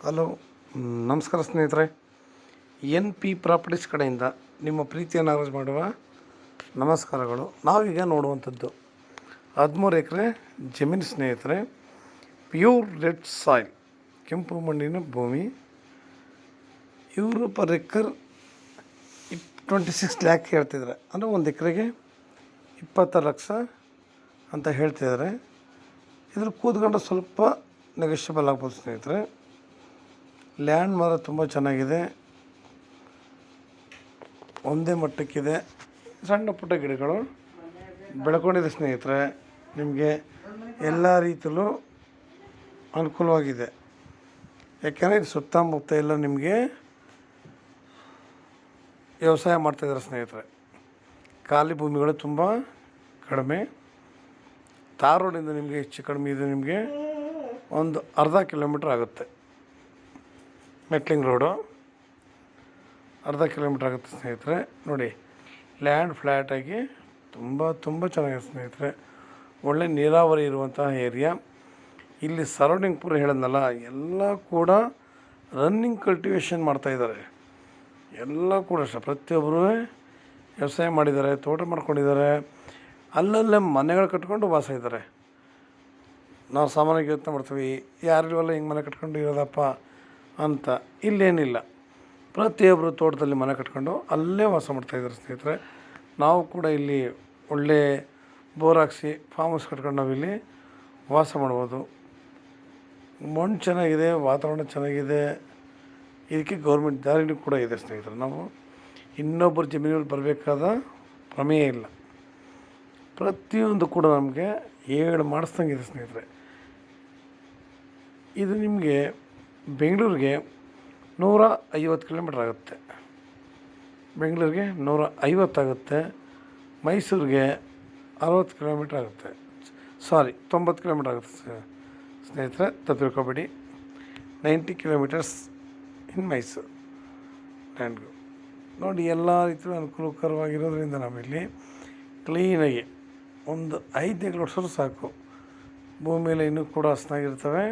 Hello, ನಮಸ್ಕಾರ ಸ್ನೇಹಿತರೆ. NP properties ಕಡೆಯಿಂದ ನಿಮ್ಮ ಪ್ರೀತಿಯನ್ನು ಅರೇಂಜ್ ಮಾಡುವ ನಮಸ್ಕಾರಗಳು. ನಾವೀಗ ನೋಡುವಂಥದ್ದು 13 ಎಕರೆ ಜಮೀನು ಸ್ನೇಹಿತರೆ. ಪ್ಯೂರ್ ರೆಡ್ ಸಾಯಿಲ್, ಕೆಂಪು ಮಣ್ಣಿನ ಭೂಮಿ. ಇವರು ಪರ್ ಎಕರ್ 26 ಲ್ಯಾಕ್ ಹೇಳ್ತಿದ್ದಾರೆ, ಅಂದರೆ 1 ಎಕರೆಗೆ 20 ಲಕ್ಷ ಅಂತ ಹೇಳ್ತಿದ್ದಾರೆ. ಇದ್ರ ಕೂತ್ಕೊಂಡು ಸ್ವಲ್ಪ ನೆಗೋಷಿಯಬಲ್ ಆಗ್ಬೋದು ಸ್ನೇಹಿತರೆ. ಲ್ಯಾಂಡ್ ಮಾತ್ರ ತುಂಬ ಚೆನ್ನಾಗಿದೆ, ಒಂದೇ ಮಟ್ಟಕ್ಕಿದೆ. ಸಣ್ಣ ಪುಟ್ಟ ಗಿಡಗಳು ಬೆಳ್ಕೊಂಡಿದೆ ಸ್ನೇಹಿತರೆ. ನಿಮಗೆ ಎಲ್ಲ ರೀತಿಯಲ್ಲೂ ಅನುಕೂಲವಾಗಿದೆ. ಯಾಕೆಂದರೆ ಇದು ಸುತ್ತಮುತ್ತ ಎಲ್ಲ ನಿಮಗೆ ವ್ಯವಸಾಯ ಮಾಡ್ತಾಯಿದ್ದಾರೆ ಸ್ನೇಹಿತರೆ. ಖಾಲಿ ಭೂಮಿಗಳು ತುಂಬ ಕಡಿಮೆ. ತಾರ್ ರೋಡಿಂದ ನಿಮಗೆ ಹೆಚ್ಚು ಕಡಿಮೆ ಇದೆ, ನಿಮಗೆ ಒಂದು ಅರ್ಧ ಕಿಲೋಮೀಟ್ರ್ ಆಗುತ್ತೆ. ಮೆಟ್ಲಿಂಗ್ ರೋಡು ಅರ್ಧ ಕಿಲೋಮೀಟ್ರ್ ಆಗುತ್ತೆ ಸ್ನೇಹಿತರೆ. ನೋಡಿ, ಲ್ಯಾಂಡ್ ಫ್ಲ್ಯಾಟಾಗಿ ತುಂಬ ಚೆನ್ನಾಗಿದೆ ಸ್ನೇಹಿತರೆ. ಒಳ್ಳೆ ನೀರಾವರಿ ಇರುವಂತಹ ಏರಿಯಾ. ಇಲ್ಲಿ ಸರೌಂಡಿಂಗ್ ಪೂರ ಹೇಳಿದ್ನಲ್ಲ, ಎಲ್ಲ ಕೂಡ ರನ್ನಿಂಗ್ ಕಲ್ಟಿವೇಷನ್ ಮಾಡ್ತಾಯಿದ್ದಾರೆ. ಎಲ್ಲ ಕೂಡ ಅಷ್ಟೇ, ಪ್ರತಿಯೊಬ್ಬರೂ ವ್ಯವಸಾಯ ಮಾಡಿದ್ದಾರೆ, ತೋಟ ಮಾಡ್ಕೊಂಡಿದ್ದಾರೆ. ಅಲ್ಲಲ್ಲೇ ಮನೆಗಳು ಕಟ್ಕೊಂಡು ವಾಸ ಇದ್ದಾರೆ. ನಾವು ಸಾಮಾನ್ಯವಾಗಿ ಯೋಚನೆ ಮಾಡ್ತೀವಿ, ಯಾರಿಲ್ವಲ್ಲ ಹಿಂಗೆ ಮನೆ ಕಟ್ಕೊಂಡು ಇರೋದಪ್ಪ ಅಂತ. ಇಲ್ಲೇನಿಲ್ಲ, ಪ್ರತಿಯೊಬ್ಬರು ತೋಟದಲ್ಲಿ ಮನೆ ಕಟ್ಕೊಂಡು ಅಲ್ಲೇ ವಾಸ ಮಾಡ್ತಾಯಿದ್ದಾರೆ ಸ್ನೇಹಿತರೆ. ನಾವು ಕೂಡ ಇಲ್ಲಿ ಒಳ್ಳೆ ಬೋರ್ ಹಾಕ್ಸಿ ಫಾರ್ಮ್ ಹೌಸ್ ಕಟ್ಕೊಂಡು ನಾವಿಲ್ಲಿ ವಾಸ ಮಾಡ್ಬೋದು. ಮಣ್ಣು ಚೆನ್ನಾಗಿದೆ, ವಾತಾವರಣ ಚೆನ್ನಾಗಿದೆ. ಇದಕ್ಕೆ ಗೌರ್ಮೆಂಟ್ ದಾರಿನೂ ಕೂಡ ಇದೆ ಸ್ನೇಹಿತರೆ. ನಾವು ಇನ್ನೊಬ್ಬರ ಜಮೀನಲ್ಲಿ ಬರಬೇಕಾದ ಪ್ರಮೇಯ ಇಲ್ಲ. ಪ್ರತಿಯೊಂದು ಕೂಡ ನಮಗೆ 7 ಮಾಡಿಸ್ದಂಗಿದೆ ಸ್ನೇಹಿತರೆ. ಇದು ನಿಮಗೆ ಬೆಂಗಳೂರಿಗೆ 150 ಕಿಲೋಮೀಟ್ರ್ ಆಗುತ್ತೆ. ಬೆಂಗಳೂರಿಗೆ 150 ಆಗುತ್ತೆ. ಮೈಸೂರಿಗೆ 60 ಕಿಲೋಮೀಟ್ರ್ ಆಗುತ್ತೆ. 90 ಕಿಲೋಮೀಟ್ರ್ ಆಗುತ್ತೆ ಸ್ನೇಹಿತರೆ, ತಿಳ್ಕೊಬೇಡಿ. 90 ಕಿಲೋಮೀಟರ್ಸ್ ಇನ್ ಮೈಸೂರು ಲ್ಯಾಂಡ್ಗೂ. ನೋಡಿ, ಎಲ್ಲ ರೀತಿಯೂ ಅನುಕೂಲಕರವಾಗಿರೋದ್ರಿಂದ ನಾವಿಲ್ಲಿ ಕ್ಲೀನಾಗಿ ಒಂದು 5 ಎಕರೆ ವರ್ಷರು ಸಾಕು. ಭೂಮಿಯಲ್ಲಿ ಇನ್ನೂ ಕೂಡ ಹಸನಾಗಿರ್ತವೆ.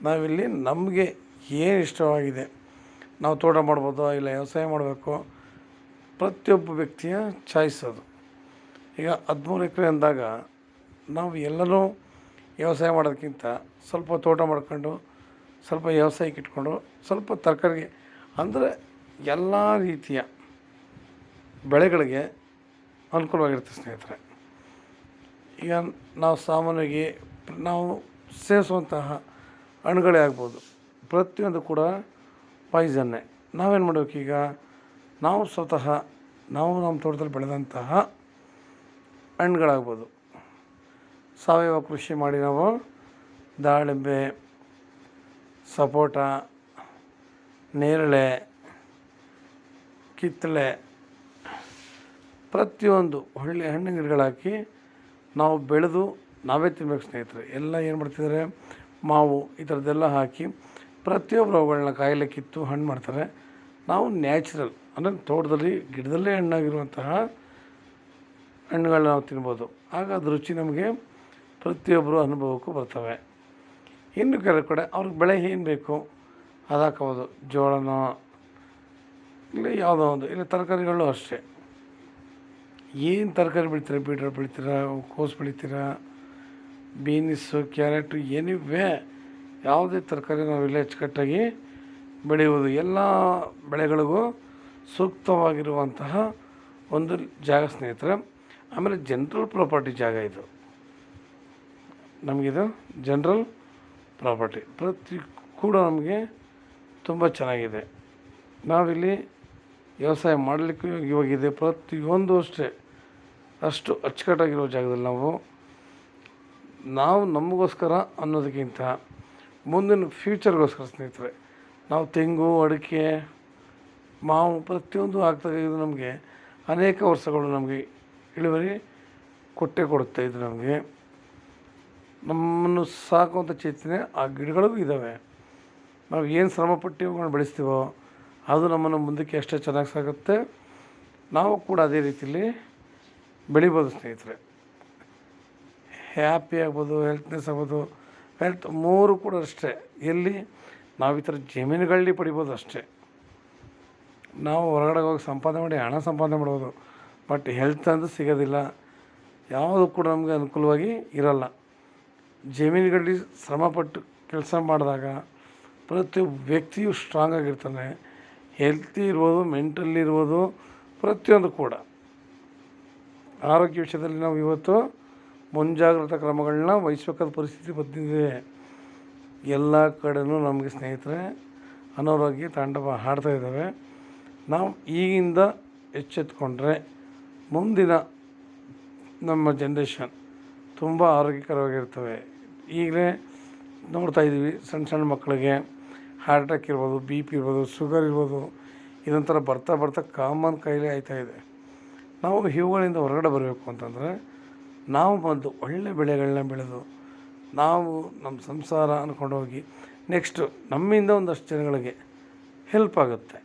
ನಾವಿಲ್ಲಿ ನಮಗೆ ಏನು ಇಷ್ಟವಾಗಿದೆ, ನಾವು ತೋಟ ಮಾಡ್ಬೋದು ಇಲ್ಲ ವ್ಯವಸಾಯ ಮಾಡಬೇಕು, ಪ್ರತಿಯೊಬ್ಬ ವ್ಯಕ್ತಿಯ ಚಾಯ್ಸ್ ಅದು. ಈಗ 13 ಎಕರೆ ಅಂದಾಗ ನಾವು ಎಲ್ಲನೂ ವ್ಯವಸಾಯ ಮಾಡೋದಕ್ಕಿಂತ ಸ್ವಲ್ಪ ತೋಟ ಮಾಡ್ಕೊಂಡು, ಸ್ವಲ್ಪ ವ್ಯವಸಾಯಕ್ಕೆ ಇಟ್ಕೊಂಡು, ಸ್ವಲ್ಪ ತರಕಾರಿಗೆ, ಅಂದರೆ ಎಲ್ಲ ರೀತಿಯ ಬೆಳೆಗಳಿಗೆ ಅನುಕೂಲವಾಗಿರುತ್ತೆ ಸ್ನೇಹಿತರೆ. ಈಗ ನಾವು ಸಾಮಾನ್ಯವಾಗಿ ನಾವು ಸೇವಿಸುವಂತಹ ಹಣ್ಣುಗಳೇ ಆಗ್ಬೋದು, ಪ್ರತಿಯೊಂದು ಕೂಡ ಪಾಯ್ಸನ್ನೇ. ನಾವೇನು ಮಾಡಬೇಕೀಗ, ನಾವು ಸ್ವತಃ ನಮ್ಮ ತೋಟದಲ್ಲಿ ಬೆಳೆದಂತಹ ಹಣ್ಣುಗಳಾಗ್ಬೋದು, ಸಾವಯವ ಕೃಷಿ ಮಾಡಿ ನಾವು ದಾಳಿಂಬೆ, ಸಪೋಟ, ನೇರಳೆ, ಕಿತ್ತಳೆ, ಪ್ರತಿಯೊಂದು ಒಳ್ಳೆಯ ಹಣ್ಣಿನ ಗಿಡಗಳಾಕಿ ನಾವು ಬೆಳೆದು ನಾವೇ ತಿನ್ಬೇಕು ಸ್ನೇಹಿತರೆ. ಎಲ್ಲ ಏನು ಮಾಡ್ತಿದ್ದಾರೆ, ಮಾವು ಈ ಥರದ್ದೆಲ್ಲ ಹಾಕಿ ಪ್ರತಿಯೊಬ್ಬರು ಅವುಗಳನ್ನ ಕಾಯಿಲೆ ಕಿತ್ತು ಹಣ್ಣು ಮಾಡ್ತಾರೆ. ನಾವು ನ್ಯಾಚುರಲ್, ಅಂದರೆ ತೋಟದಲ್ಲಿ ಗಿಡದಲ್ಲೇ ಹಣ್ಣಾಗಿರುವಂತಹ ಹಣ್ಣುಗಳನ್ನ ನಾವು ತಿನ್ಬೋದು. ಆಗ ಅದು ರುಚಿ ನಮಗೆ ಪ್ರತಿಯೊಬ್ಬರು ಅನುಭವಕ್ಕೂ ಬರ್ತವೆ. ಇನ್ನು ಕೆಲವು ಕಡೆ ಅವ್ರಿಗೆ ಬೆಳೆ ಏನು ಬೇಕು ಅದು ಹಾಕೋಬೋದು. ಜೋಳನೋ ಇಲ್ಲ ಯಾವುದೋ ಒಂದು, ಇಲ್ಲ ತರಕಾರಿಗಳು ಅಷ್ಟೇ. ಏನು ತರಕಾರಿ ಬೆಳಿತೀರ, ಬೀಟ್ರೋಟ್ ಬೆಳಿತೀರ, ಕೋಸು ಬೆಳಿತೀರ, ಬೀನ್ಸು, ಕ್ಯಾರೆಟು, ಏನಿವೆ ಯಾವುದೇ ತರಕಾರಿ ನಾವಿಲ್ಲ ಅಚ್ಚುಕಟ್ಟಾಗಿ ಬೆಳೆಯುವುದು. ಎಲ್ಲ ಬೆಳೆಗಳಿಗೂ ಸೂಕ್ತವಾಗಿರುವಂತಹ ಒಂದು ಜಾಗ ಸ್ನೇಹಿತರೆ. ಆಮೇಲೆ ಜನರಲ್ ಪ್ರಾಪರ್ಟಿ ಜಾಗ ಇದು. ನಮಗಿದು ಜನರಲ್ ಪ್ರಾಪರ್ಟಿ ಪ್ರತಿ ಕೂಡ ನಮಗೆ ತುಂಬ ಚೆನ್ನಾಗಿದೆ. ನಾವಿಲ್ಲಿ ವ್ಯವಸಾಯ ಮಾಡಲಿಕ್ಕೂ ಯೋಗ್ಯವಾಗಿದೆ. ಪ್ರತಿಯೊಂದು ಅಷ್ಟೇ, ಅಷ್ಟು ಅಚ್ಚುಕಟ್ಟಾಗಿರೋ ಜಾಗದಲ್ಲಿ ನಾವು ನಮಗೋಸ್ಕರ ಅನ್ನೋದಕ್ಕಿಂತ ಮುಂದಿನ ಫ್ಯೂಚರ್ಗೋಸ್ಕರ ಸ್ನೇಹಿತರೆ, ನಾವು ತೆಂಗು, ಅಡಿಕೆ, ಮಾವು ಪ್ರತಿಯೊಂದು ಆಗ್ತಾಗ ಇದು ನಮಗೆ ಅನೇಕ ವರ್ಷಗಳು ನಮಗೆ ಇಳುವರಿ ಕೊಡುತ್ತೆ. ಇದು ನಮಗೆ ನಮ್ಮನ್ನು ಸಾಕುವಂಥ ಚೇತನೆ ಆ ಗಿಡಗಳಿಗೂ ಇದ್ದಾವೆ. ನಾವು ಏನು ಶ್ರಮಪಟ್ಟು ಇವುಗಳನ್ನ ಬೆಳೆಸ್ತೀವೋ ಅದು ನಮ್ಮನ್ನು ಮುಂದಕ್ಕೆ ಎಷ್ಟೇ ಚೆನ್ನಾಗಿ ಸಾಗುತ್ತೆ, ನಾವು ಕೂಡ ಅದೇ ರೀತಿಯಲ್ಲಿ ಬೆಳಿಬೋದು ಸ್ನೇಹಿತರೆ. ಹ್ಯಾಪಿ ಆಗ್ಬೋದು, ಹೆಲ್ತ್ನೆಸ್ ಆಗ್ಬೋದು, ಹೆಲ್ತ್ ಮೂರು ಕೂಡ ಅಷ್ಟೇ. ಎಲ್ಲಿ ನಾವು ಈ ಥರ ಜಮೀನುಗಳಲ್ಲಿ ಪಡಿಬೋದು ಅಷ್ಟೇ. ನಾವು ಹೊರಗಡೆ ಹೋಗಿ ಸಂಪಾದನೆ ಮಾಡಿ ಹಣ ಸಂಪಾದನೆ ಮಾಡ್ಬೋದು, ಬಟ್ ಹೆಲ್ತ್ ಅಂತೂ ಸಿಗೋದಿಲ್ಲ, ಯಾವುದು ಕೂಡ ನಮಗೆ ಅನುಕೂಲವಾಗಿ ಇರೋಲ್ಲ. ಜಮೀನುಗಳಲ್ಲಿ ಶ್ರಮಪಟ್ಟು ಕೆಲಸ ಮಾಡಿದಾಗ ಪ್ರತಿಯೊಬ್ಬ ವ್ಯಕ್ತಿಯು ಸ್ಟ್ರಾಂಗ್ ಆಗಿರ್ತಾನೆ, ಹೆಲ್ತಿ ಇರ್ಬೋದು, ಮೆಂಟಲಿ ಇರ್ಬೋದು, ಪ್ರತಿಯೊಂದು ಕೂಡ. ಆರೋಗ್ಯ ವಿಷಯದಲ್ಲಿ ನಾವು ಇವತ್ತು ಮುಂಜಾಗ್ರತಾ ಕ್ರಮಗಳನ್ನ ವಹಿಸಬೇಕಾದ ಪರಿಸ್ಥಿತಿ ಬಂದಿದೆ. ಎಲ್ಲ ಕಡೆಯೂ ನಮಗೆ ಸ್ನೇಹಿತರೆ ಅನಾರೋಗ್ಯ ತಾಂಡವ ಹಾಡ್ತಾ ಇದ್ದಾವೆ. ನಾವು ಈಗಿಂದ ಎಚ್ಚೆತ್ಕೊಂಡ್ರೆ ಮುಂದಿನ ನಮ್ಮ ಜನ್ರೇಷನ್ ತುಂಬ ಆರೋಗ್ಯಕರವಾಗಿರ್ತವೆ. ಈಗಲೇ ನೋಡ್ತಾ ಇದ್ದೀವಿ, ಸಣ್ಣ ಸಣ್ಣ ಮಕ್ಕಳಿಗೆ ಹಾರ್ಟ್ ಅಟ್ಯಾಕ್ ಇರ್ಬೋದು, ಬಿ ಪಿ ಇರ್ಬೋದು, ಶುಗರ್ ಇರ್ಬೋದು, ಇದೊಂಥರ ಬರ್ತಾ ಬರ್ತಾ ಕಾಮನ್ ಕಾಯಿಲೆ ಆಯ್ತಾಯಿದೆ. ನಾವು ಇವುಗಳಿಂದ ಹೊರಗಡೆ ಬರಬೇಕು ಅಂತಂದರೆ ನಾವು ಬಂದು ಒಳ್ಳೆ ಬೆಳೆಗಳನ್ನ ಬೆಳೆದು ನಾವು ನಮ್ಮ ಸಂಸಾರ ಅಂದ್ಕೊಂಡು ಹೋಗಿ ನೆಕ್ಸ್ಟು ನಮ್ಮಿಂದ ಒಂದಷ್ಟು ಜನಗಳಿಗೆ ಹೆಲ್ಪ್ ಆಗುತ್ತೆ.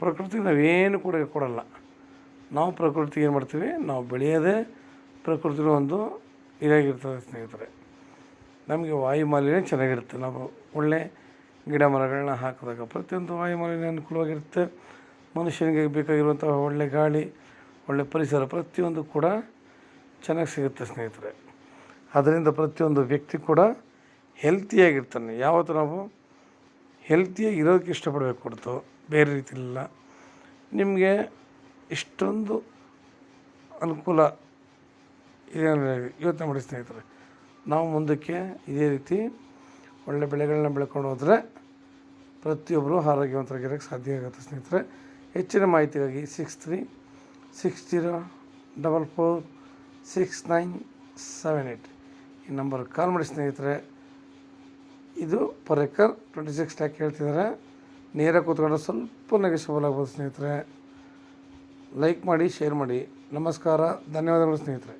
ಪ್ರಕೃತಿಗೆ ನಾವೇನು ಕೂಡ ಕೊಡಲ್ಲ, ನಾವು ಪ್ರಕೃತಿಗೆ ಏನು ಮಾಡ್ತೀವಿ, ನಾವು ಬೆಳೆಯೋದೇ ಪ್ರಕೃತಿಗೆ ಒಂದು ಇದಾಗಿರ್ತದೆ ಸ್ನೇಹಿತರೆ. ನಮಗೆ ವಾಯುಮಾಲಿನ್ಯ ಚೆನ್ನಾಗಿರುತ್ತೆ, ನಾವು ಒಳ್ಳೆ ಗಿಡ ಮರಗಳನ್ನ ಹಾಕಿದಾಗ ಪ್ರತಿಯೊಂದು ವಾಯುಮಾಲಿನ್ಯ ಅನುಕೂಲವಾಗಿರುತ್ತೆ. ಮನುಷ್ಯನಿಗೆ ಬೇಕಾಗಿರುವಂಥ ಒಳ್ಳೆ ಗಾಳಿ, ಒಳ್ಳೆ ಪರಿಸರ ಪ್ರತಿಯೊಂದು ಕೂಡ ಚೆನ್ನಾಗಿ ಸಿಗುತ್ತೆ ಸ್ನೇಹಿತರೆ. ಅದರಿಂದ ಪ್ರತಿಯೊಂದು ವ್ಯಕ್ತಿ ಕೂಡ ಹೆಲ್ತಿಯಾಗಿರ್ತಾನೆ. ಯಾವತ್ತು ನಾವು ಹೆಲ್ತಿಯಾಗಿ ಇರೋದಕ್ಕೆ ಇಷ್ಟಪಡಬೇಕು ಹೊರತು ಬೇರೆ ರೀತಿಯಲ್ಲ. ನಿಮಗೆ ಇಷ್ಟೊಂದು ಅನುಕೂಲ ಇದೆ ಯೋಚನೆ ಮಾಡಿ ಸ್ನೇಹಿತರೆ. ನಾವು ಮುಂದಕ್ಕೆ ಇದೇ ರೀತಿ ಒಳ್ಳೆ ಬೆಳೆಗಳನ್ನ ಬೆಳ್ಕೊಂಡು ಹೋದರೆ ಪ್ರತಿಯೊಬ್ಬರು ಆರೋಗ್ಯವಂತರಾಗಿರೋಕ್ಕೆ ಸಾಧ್ಯ ಆಗುತ್ತೆ ಸ್ನೇಹಿತರೆ. ಹೆಚ್ಚಿನ ಮಾಹಿತಿಗಾಗಿ 6360446978 ಈ ನಂಬರ್ಗೆ ಕಾಲ್ ಮಾಡಿ ಸ್ನೇಹಿತರೆ. ಇದು ಪರ್ ಎಕರ್ 26 ಲ್ಯಾಕ್ ಹೇಳ್ತಿದ್ದಾರೆ. ನೇರ ಕೂತ್ಕೊಂಡ್ರೆ ಸ್ವಲ್ಪ ನೆಗೆಸಬಲ್ ಆಗ್ಬೋದು ಸ್ನೇಹಿತರೆ. ಲೈಕ್ ಮಾಡಿ, ಶೇರ್ ಮಾಡಿ. ನಮಸ್ಕಾರ, ಧನ್ಯವಾದಗಳು ಸ್ನೇಹಿತರೆ.